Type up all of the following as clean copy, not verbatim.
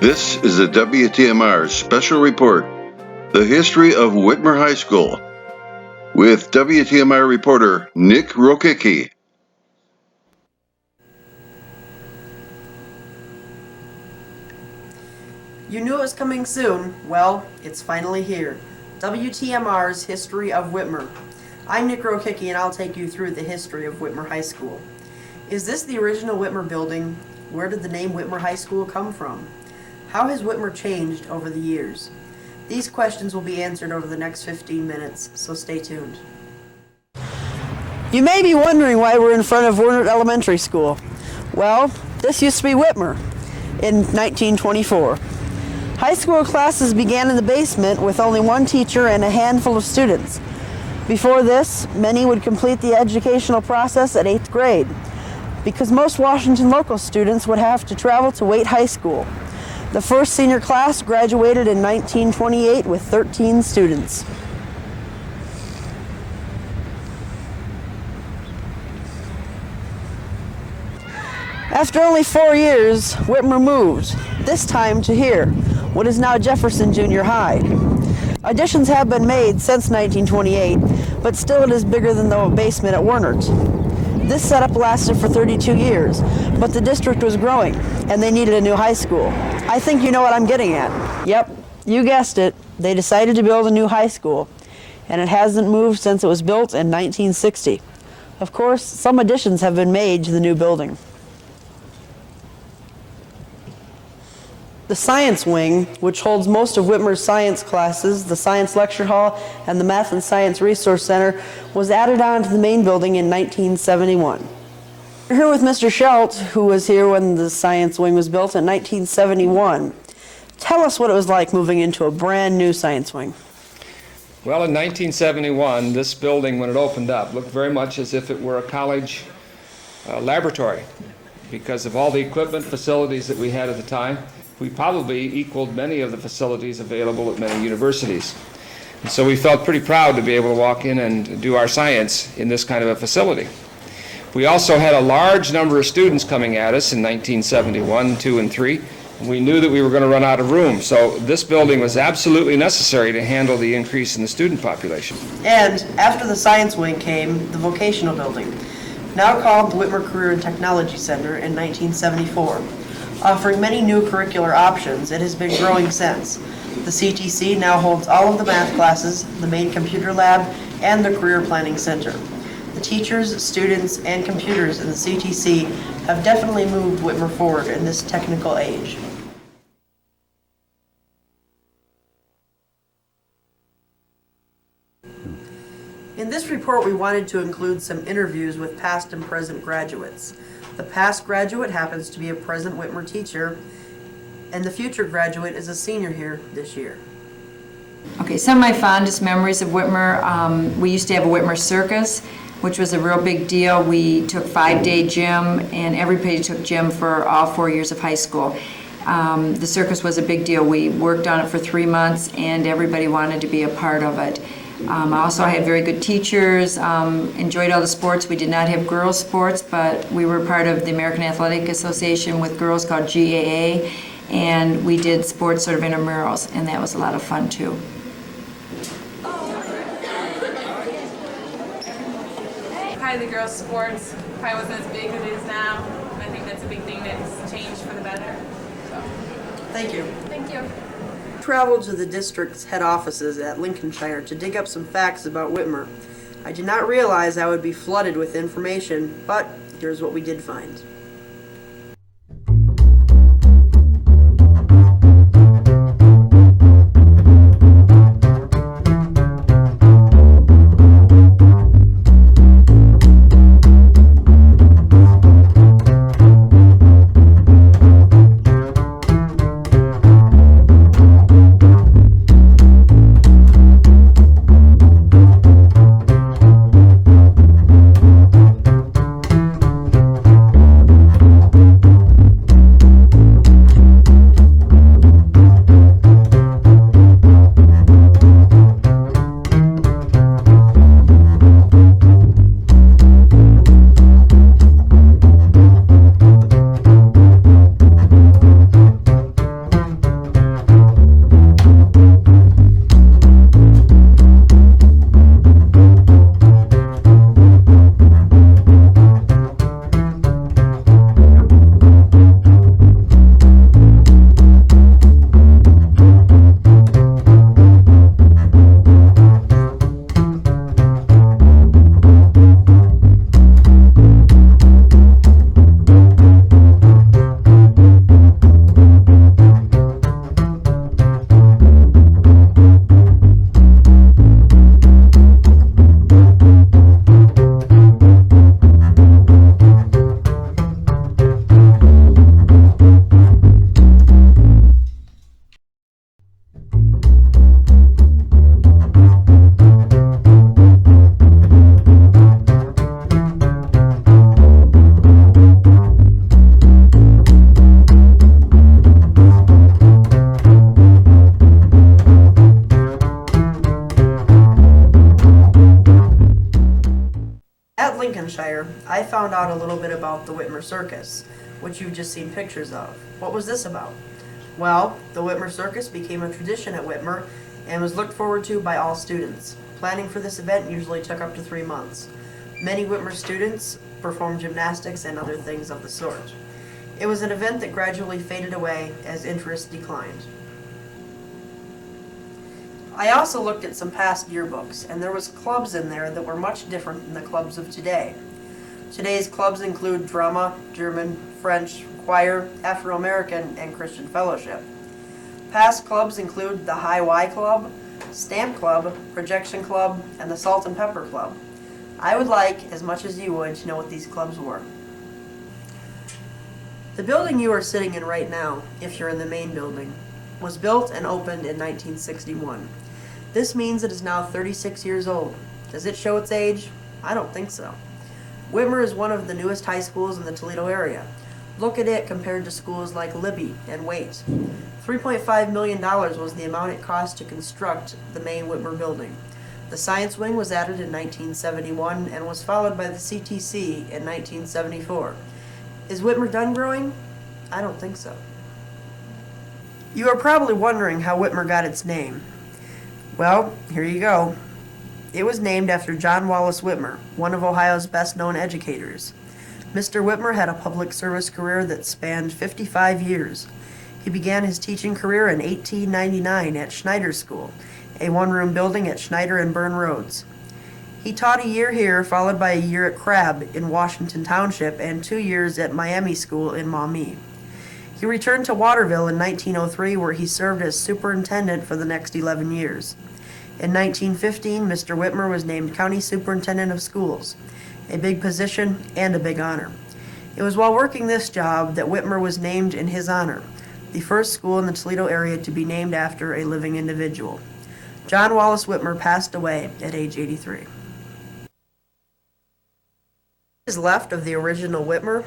This is a WTMR special report, The History of Whitmer High School, with WTMR reporter Nick Rokicki. You knew it was coming soon. Well, it's finally here. WTMR's History of Whitmer. I'm Nick Rokicki, and I'll take you through the history of Whitmer High School. Is this the original Whitmer building? Where did the name Whitmer High School come from? How has Whitmer changed over the years? These questions will be answered over the next 15 minutes, so stay tuned. You may be wondering why we're in front of Werner Elementary School. Well, this used to be Whitmer in 1924. High school classes began in the basement with only one teacher and a handful of students. Before this, many would complete the educational process at 8th grade, because most Washington local students would have to travel to Waite High School. The first senior class graduated in 1928 with 13 students. After only 4 years, Whitmer moved, this time to here, what is now Jefferson Junior High. Additions have been made since 1928, but still it is bigger than the basement at Wernert. This setup lasted for 32 years, but the district was growing, and they needed a new high school. I think you know what I'm getting at. Yep, you guessed it. They decided to build a new high school, and it hasn't moved since it was built in 1960. Of course, some additions have been made to the new building. The science wing, which holds most of Whitmer's science classes, the science lecture hall, and the math and science resource center, was added on to the main building in 1971. We're here with Mr. Shelt, who was here when the science wing was built in 1971. Tell us what it was like moving into a brand new science wing. Well, in 1971, this building, when it opened up, looked very much as if it were a college laboratory because of all the equipment facilities that we had at the time. We probably equaled many of the facilities available at many universities. And so we felt pretty proud to be able to walk in and do our science in this kind of a facility. We also had a large number of students coming at us in 1971, 2, and 3. We knew that we were going to run out of room, so this building was absolutely necessary to handle the increase in the student population. And after the science wing came the vocational building, now called the Whitmer Career and Technology Center in 1974. Offering many new curricular options, it has been growing since. The CTC now holds all of the math classes, the main computer lab, and the Career Planning Center. The teachers, students, and computers in the CTC have definitely moved Whitmer forward in this technical age. In this report, we wanted to include some interviews with past and present graduates. The past graduate happens to be a present Whitmer teacher, and the future graduate is a senior here this year. Okay, some of my fondest memories of Whitmer, we used to have a Whitmer circus, which was a real big deal. We took 5-day gym, and everybody took gym for all 4 years of high school. The circus was a big deal. We worked on it for 3 months, and everybody wanted to be a part of it. I also had very good teachers, enjoyed all the sports. We did not have girls' sports, but we were part of the American Athletic Association with girls called GAA, and we did sports sort of intramurals, and that was a lot of fun too. Probably the girls' sports probably wasn't as big as it is now. I think that's a big thing that's changed for the better. So. Thank you. Thank you. Traveled to the district's head offices at Lincolnshire to dig up some facts about Whitmer. I did not realize I would be flooded with information, but here's what we did find. Lincolnshire, I found out a little bit about the Whitmer Circus, which you've just seen pictures of. What was this about? Well, the Whitmer Circus became a tradition at Whitmer and was looked forward to by all students. Planning for this event usually took up to 3 months. Many Whitmer students performed gymnastics and other things of the sort. It was an event that gradually faded away as interest declined. I also looked at some past yearbooks, and there was clubs in there that were much different than the clubs of today. Today's clubs include drama, German, French, choir, Afro-American, and Christian fellowship. Past clubs include the High Y Club, Stamp Club, Projection Club, and the Salt and Pepper Club. I would like, as much as you would, to know what these clubs were. The building you are sitting in right now, if you're in the main building, was built and opened in 1961. This means it is now 36 years old. Does it show its age? I don't think so. Whitmer is one of the newest high schools in the Toledo area. Look at it compared to schools like Libby and Waite. $3.5 million was the amount it cost to construct the main Whitmer building. The science wing was added in 1971 and was followed by the CTC in 1974. Is Whitmer done growing? I don't think so. You are probably wondering how Whitmer got its name. Well, here you go. It was named after John Wallace Whitmer, one of Ohio's best-known educators. Mr. Whitmer had a public service career that spanned 55 years. He began his teaching career in 1899 at Schneider School, a one-room building at Schneider and Byrne Roads. He taught a year here, followed by a year at Crabb in Washington Township and 2 years at Miami School in Maumee. He returned to Waterville in 1903, where he served as superintendent for the next 11 years. In 1915, Mr. Whitmer was named County Superintendent of Schools, a big position and a big honor. It was while working this job that Whitmer was named in his honor, the first school in the Toledo area to be named after a living individual. John Wallace Whitmer passed away at age 83. What is left of the original Whitmer?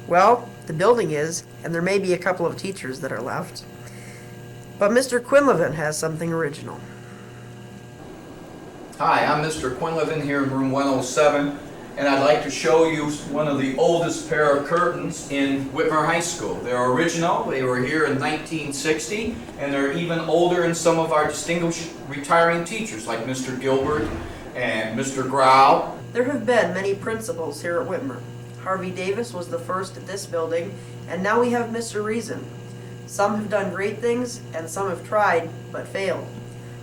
Well, the building is, and there may be a couple of teachers that are left. But Mr. Quinlivan has something original. Hi, I'm Mr. Quinlivan here in room 107, and I'd like to show you one of the oldest pair of curtains in Whitmer High School. They're original, they were here in 1960, and they're even older in some of our distinguished retiring teachers like Mr. Gilbert and Mr. Grau. There have been many principals here at Whitmer. Harvey Davis was the first at this building, and now we have Mr. Reason. Some have done great things, and some have tried, but failed.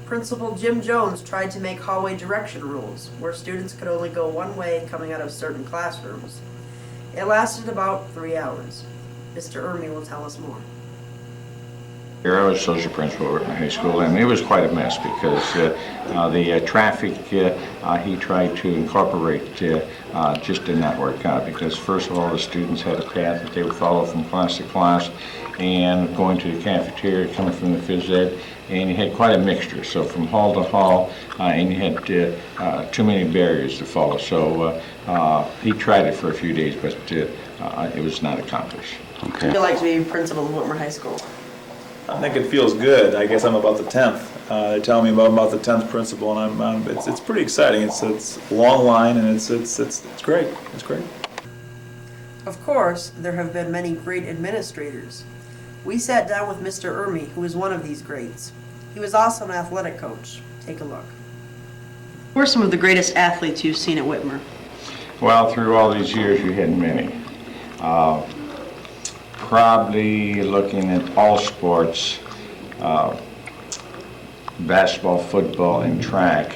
Principal Jim Jones tried to make hallway direction rules, where students could only go one way coming out of certain classrooms. It lasted about 3 hours. Mr. Ermey will tell us more. Here I was associate principal at Whitmer High School, and it was quite a mess because the traffic he tried to incorporate just did not work out, because first of all the students had a path that they would follow from class to class and going to the cafeteria, coming from the phys ed, and you had quite a mixture, so from hall to hall, and you had too many barriers to follow. So he tried it for a few days, but it was not accomplished. Okay. Would you like to be principal of Whitmer High School? I think it feels good. I guess I'm about the 10th. They're telling me about the 10th principal, and it's pretty exciting. It's a long line, and it's great. It's great. Of course, there have been many great administrators. We sat down with Mr. Ermey, who is one of these greats. He was also an athletic coach. Take a look. Who are some of the greatest athletes you've seen at Whitmer? Well, through all these years, you had many. Probably looking at all sports, basketball, football, and track.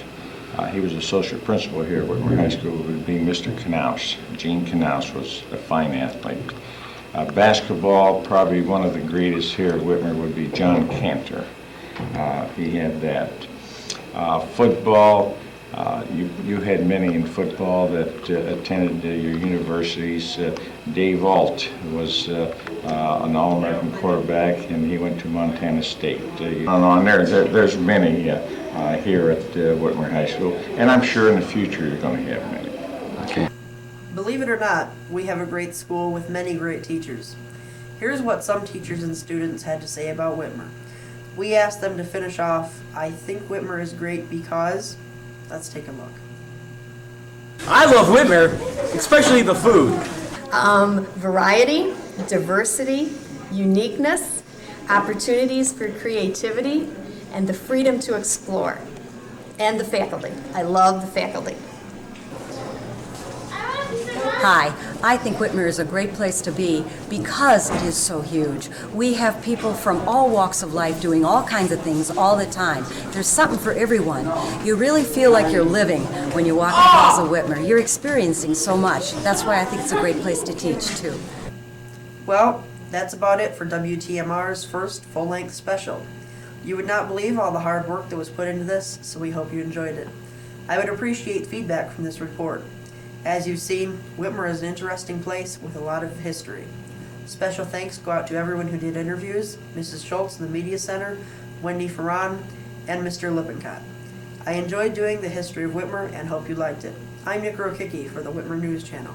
He was associate principal here at Whitmer High School. Would be Mr. Knaus. Gene Knaus was a fine athlete. Basketball, probably one of the greatest here at Whitmer would be John Cantor. He had that. Football, you had many in football that attended your universities. Dave Alt was an All-American quarterback, and he went to Montana State. There's many here at Whitmer High School, and I'm sure in the future you're going to have many. Okay. Believe it or not, we have a great school with many great teachers. Here's what some teachers and students had to say about Whitmer. We asked them to finish off, I think Whitmer is great because... Let's take a look. I love Whitmer, especially the food. Variety, diversity, uniqueness, opportunities for creativity, and the freedom to explore. And the faculty. I love the faculty. Hi, I think Whitmer is a great place to be because it is so huge. We have people from all walks of life doing all kinds of things all the time. There's something for everyone. You really feel like you're living when you walk the halls of Whitmer. You're experiencing so much. That's why I think it's a great place to teach, too. Well, that's about it for WTMR's first full-length special. You would not believe all the hard work that was put into this, so we hope you enjoyed it. I would appreciate feedback from this report. As you've seen, Whitmer is an interesting place with a lot of history. Special thanks go out to everyone who did interviews, Mrs. Schultz in the Media Center, Wendy Ferran, and Mr. Lippincott. I enjoyed doing the history of Whitmer and hope you liked it. I'm Nick Rokicki for the Whitmer News Channel.